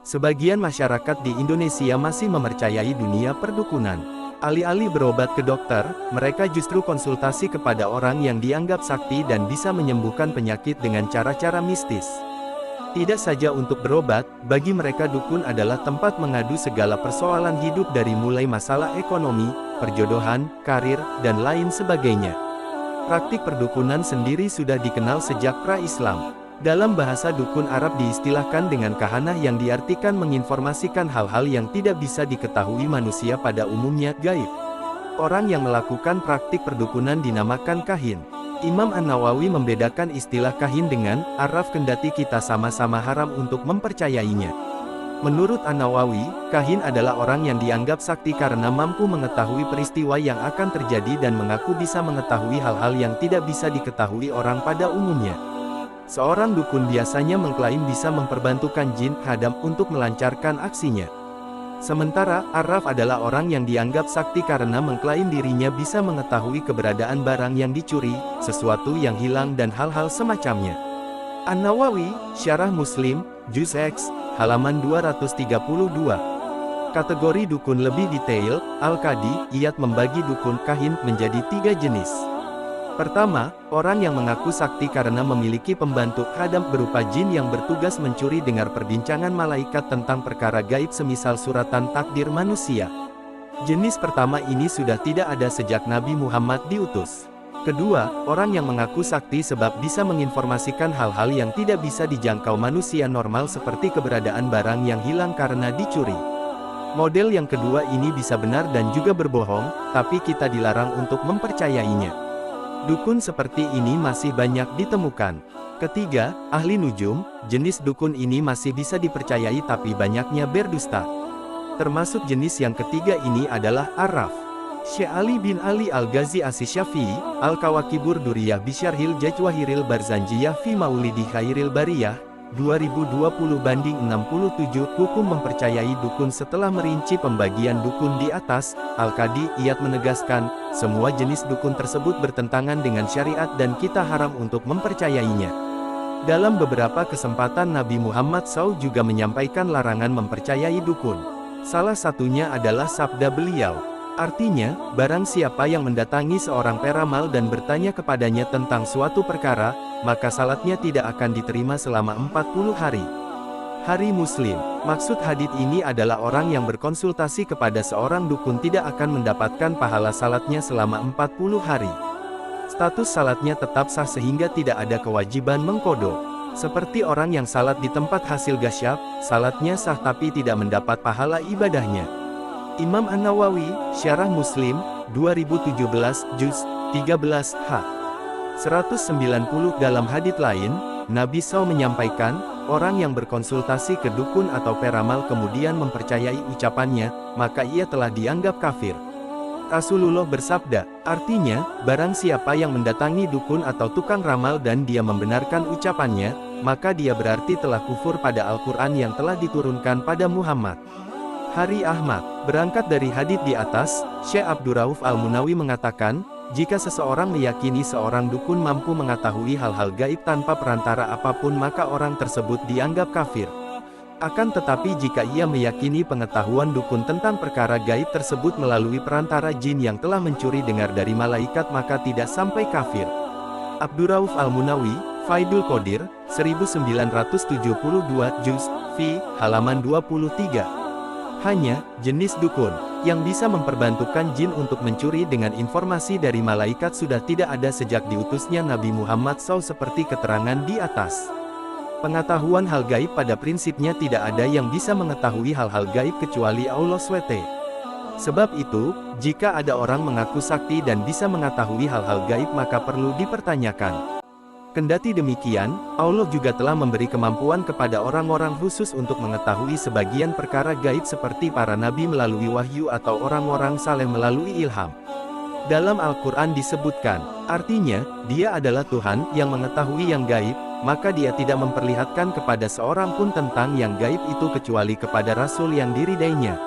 Sebagian masyarakat di Indonesia masih mempercayai dunia perdukunan. Alih-alih berobat ke dokter, mereka justru konsultasi kepada orang yang dianggap sakti dan bisa menyembuhkan penyakit dengan cara-cara mistis. Tidak saja untuk berobat, bagi mereka dukun adalah tempat mengadu segala persoalan hidup dari mulai masalah ekonomi, perjodohan, karir, dan lain sebagainya. Praktik perdukunan sendiri sudah dikenal sejak pra-Islam. Dalam bahasa dukun Arab diistilahkan dengan kahanah yang diartikan menginformasikan hal-hal yang tidak bisa diketahui manusia pada umumnya, gaib. Orang yang melakukan praktik perdukunan dinamakan kahin. Imam An-Nawawi membedakan istilah kahin dengan arraf kendati kita sama-sama haram untuk mempercayainya. Menurut An-Nawawi, kahin adalah orang yang dianggap sakti karena mampu mengetahui peristiwa yang akan terjadi dan mengaku bisa mengetahui hal-hal yang tidak bisa diketahui orang pada umumnya. Seorang dukun biasanya mengklaim bisa memperbantukan jin hadam untuk melancarkan aksinya. Sementara, arraf adalah orang yang dianggap sakti karena mengklaim dirinya bisa mengetahui keberadaan barang yang dicuri, sesuatu yang hilang dan hal-hal semacamnya. An-Nawawi, Syarah Muslim, Juz X, halaman 232. Kategori dukun lebih detail, Al-Qadi, Iyad membagi dukun kahin menjadi 3 jenis. Pertama, orang yang mengaku sakti karena memiliki pembantu hadam berupa jin yang bertugas mencuri dengar perbincangan malaikat tentang perkara gaib semisal suratan takdir manusia. Jenis pertama ini sudah tidak ada sejak Nabi Muhammad diutus. Kedua, orang yang mengaku sakti sebab bisa menginformasikan hal-hal yang tidak bisa dijangkau manusia normal seperti keberadaan barang yang hilang karena dicuri. Model yang kedua ini bisa benar dan juga berbohong, tapi kita dilarang untuk mempercayainya. Dukun seperti ini masih banyak ditemukan. Ketiga, ahli nujum, jenis dukun ini masih bisa dipercayai tapi banyaknya berdusta. Termasuk jenis yang ketiga ini adalah arraf. Syekh Ali bin Ali Al-Ghazi As-Syafi'i, Al-Kawakibur Duriyah Bisyarhil Jajwahiril Barzanjiyah fi Maulidi Khairil Bariyah, 2020/67, hukum mempercayai dukun. Setelah merinci pembagian dukun di atas, Al-Qadi Iyad menegaskan, semua jenis dukun tersebut bertentangan dengan syariat dan kita haram untuk mempercayainya. Dalam beberapa kesempatan Nabi Muhammad SAW juga menyampaikan larangan mempercayai dukun. Salah satunya adalah sabda beliau. Artinya, barang siapa yang mendatangi seorang peramal dan bertanya kepadanya tentang suatu perkara, maka salatnya tidak akan diterima selama 40 hari. Hari Muslim. Maksud hadits ini adalah orang yang berkonsultasi kepada seorang dukun tidak akan mendapatkan pahala salatnya selama 40 hari. Status salatnya tetap sah sehingga tidak ada kewajiban mengqodho. Seperti orang yang salat di tempat hasil gasyab, salatnya sah tapi tidak mendapat pahala ibadahnya. Imam An-Nawawi, Syarah Muslim, 2017, Juz 13, H. 190. Dalam hadits lain, Nabi SAW menyampaikan, orang yang berkonsultasi ke dukun atau peramal kemudian mempercayai ucapannya, maka ia telah dianggap kafir. Rasulullah bersabda, artinya, barang siapa yang mendatangi dukun atau tukang ramal dan dia membenarkan ucapannya, maka dia berarti telah kufur pada Al-Quran yang telah diturunkan pada Muhammad. Hari Ahmad. Berangkat dari hadits di atas, Syekh Abdurrauf Al-Munawi mengatakan, jika seseorang meyakini seorang dukun mampu mengetahui hal-hal gaib tanpa perantara apapun maka orang tersebut dianggap kafir. Akan tetapi jika ia meyakini pengetahuan dukun tentang perkara gaib tersebut melalui perantara jin yang telah mencuri dengar dari malaikat maka tidak sampai kafir. Abdurrauf Al-Munawi, Faidul Qadir, 1972, Juz, Fi, halaman 23. Hanya, jenis dukun, yang bisa memperbantukan jin untuk mencuri dengan informasi dari malaikat sudah tidak ada sejak diutusnya Nabi Muhammad SAW seperti keterangan di atas. Pengetahuan hal gaib pada prinsipnya tidak ada yang bisa mengetahui hal-hal gaib kecuali Allah SWT. Sebab itu, jika ada orang mengaku sakti dan bisa mengetahui hal-hal gaib maka perlu dipertanyakan. Kendati demikian, Allah juga telah memberi kemampuan kepada orang-orang khusus untuk mengetahui sebagian perkara gaib seperti para nabi melalui wahyu atau orang-orang saleh melalui ilham. Dalam Al-Quran disebutkan, artinya, dia adalah Tuhan yang mengetahui yang gaib, maka dia tidak memperlihatkan kepada seorang pun tentang yang gaib itu kecuali kepada Rasul yang diridainya.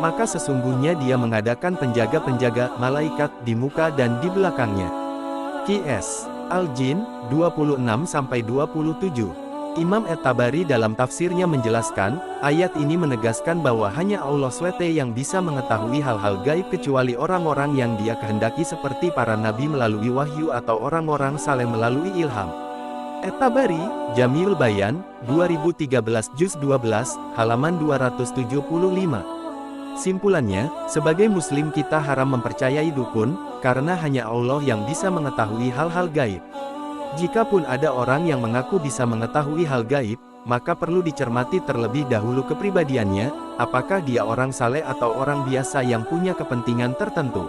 Maka sesungguhnya dia mengadakan penjaga-penjaga malaikat di muka dan di belakangnya. Qs. Al-Jin, 26-27. Imam At-Tabari dalam tafsirnya menjelaskan, ayat ini menegaskan bahwa hanya Allah SWT yang bisa mengetahui hal-hal gaib kecuali orang-orang yang Dia kehendaki seperti para nabi melalui wahyu atau orang-orang saleh melalui ilham. At-Tabari, Jamiul Bayan, 2013 juz 12, halaman 275. Simpulannya, sebagai muslim kita haram mempercayai dukun, karena hanya Allah yang bisa mengetahui hal-hal gaib. Jikapun ada orang yang mengaku bisa mengetahui hal gaib, maka perlu dicermati terlebih dahulu kepribadiannya, apakah dia orang saleh atau orang biasa yang punya kepentingan tertentu.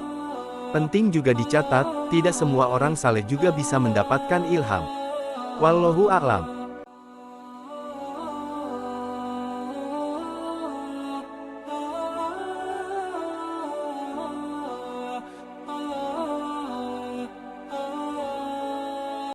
Penting juga dicatat, tidak semua orang saleh juga bisa mendapatkan ilham. Wallahu a'lam.